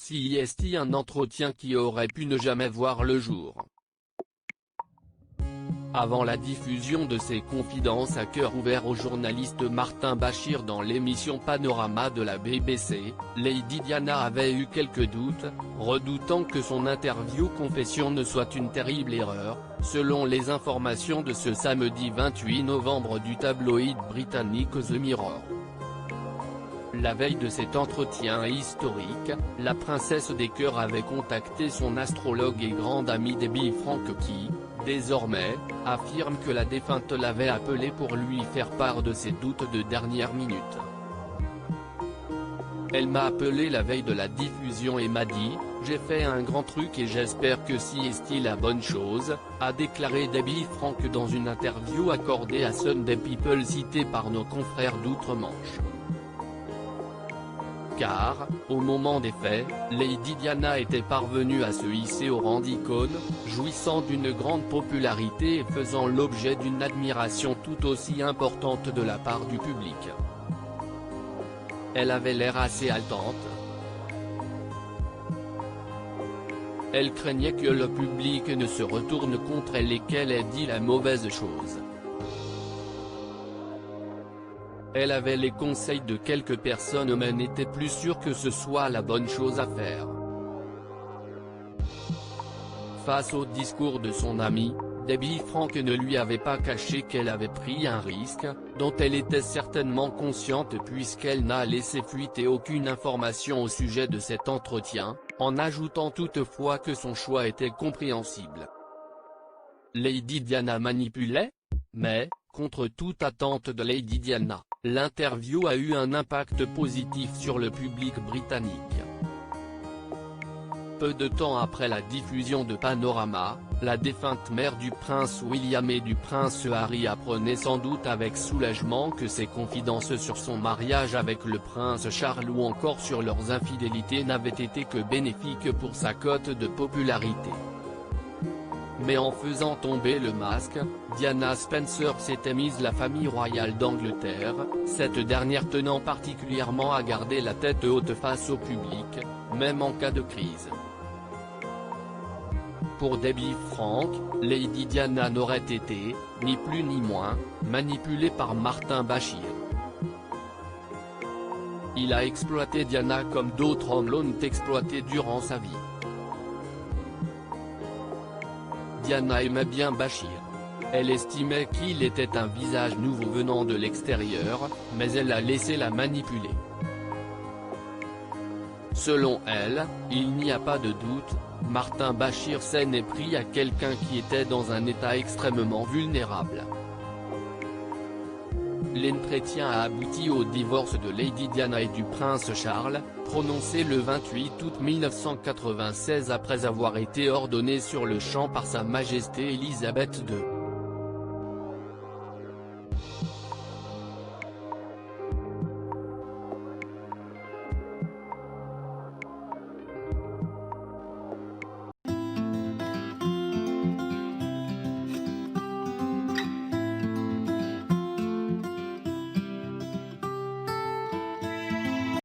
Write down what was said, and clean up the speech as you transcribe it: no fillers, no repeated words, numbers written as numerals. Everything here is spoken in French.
CIST, un entretien qui aurait pu ne jamais voir le jour. Avant la diffusion de ses confidences à cœur ouvert au journaliste Martin Bachir dans l'émission Panorama de la BBC, Lady Diana avait eu quelques doutes, redoutant que son interview confession ne soit une terrible erreur, selon les informations de ce samedi 28 novembre du tabloïd britannique The Mirror. La veille de cet entretien historique, la princesse des cœurs avait contacté son astrologue et grande amie Debbie Frank qui, désormais, affirme que la défunte l'avait appelé pour lui faire part de ses doutes de dernière minute. Elle m'a appelé la veille de la diffusion et m'a dit « J'ai fait un grand truc et j'espère que CIST la bonne chose », a déclaré Debbie Frank dans une interview accordée à Sunday People citée par nos confrères d'outre-Manche. Car, au moment des faits, Lady Diana était parvenue à se hisser au rang d'icône, jouissant d'une grande popularité et faisant l'objet d'une admiration tout aussi importante de la part du public. Elle avait l'air assez haletante. Elle craignait que le public ne se retourne contre elle et qu'elle ait dit la mauvaise chose. Elle avait les conseils de quelques personnes mais n'était plus sûre que ce soit la bonne chose à faire. Face au discours de son amie, Debbie Frank ne lui avait pas caché qu'elle avait pris un risque, dont elle était certainement consciente puisqu'elle n'a laissé fuiter aucune information au sujet de cet entretien, en ajoutant toutefois que son choix était compréhensible. Lady Diana manipulait ? Mais, contre toute attente de Lady Diana, l'interview a eu un impact positif sur le public britannique. Peu de temps après la diffusion de Panorama, la défunte mère du prince William et du prince Harry apprenait sans doute avec soulagement que ses confidences sur son mariage avec le prince Charles ou encore sur leurs infidélités n'avaient été que bénéfiques pour sa cote de popularité. Mais en faisant tomber le masque, Diana Spencer s'était mise la famille royale d'Angleterre, cette dernière tenant particulièrement à garder la tête haute face au public, même en cas de crise. Pour Debbie Frank, Lady Diana n'aurait été, ni plus ni moins, manipulée par Martin Bachir. Il a exploité Diana comme d'autres hommes l'ont exploité durant sa vie. Diana aimait bien Bachir. Elle estimait qu'il était un visage nouveau venant de l'extérieur, mais elle a laissé la manipuler. Selon elle, il n'y a pas de doute, Martin Bachir s'en est pris à quelqu'un qui était dans un état extrêmement vulnérable. L'entretien a abouti au divorce de Lady Diana et du prince Charles, prononcé le 28 août 1996 après avoir été ordonné sur le champ par Sa Majesté Elisabeth II.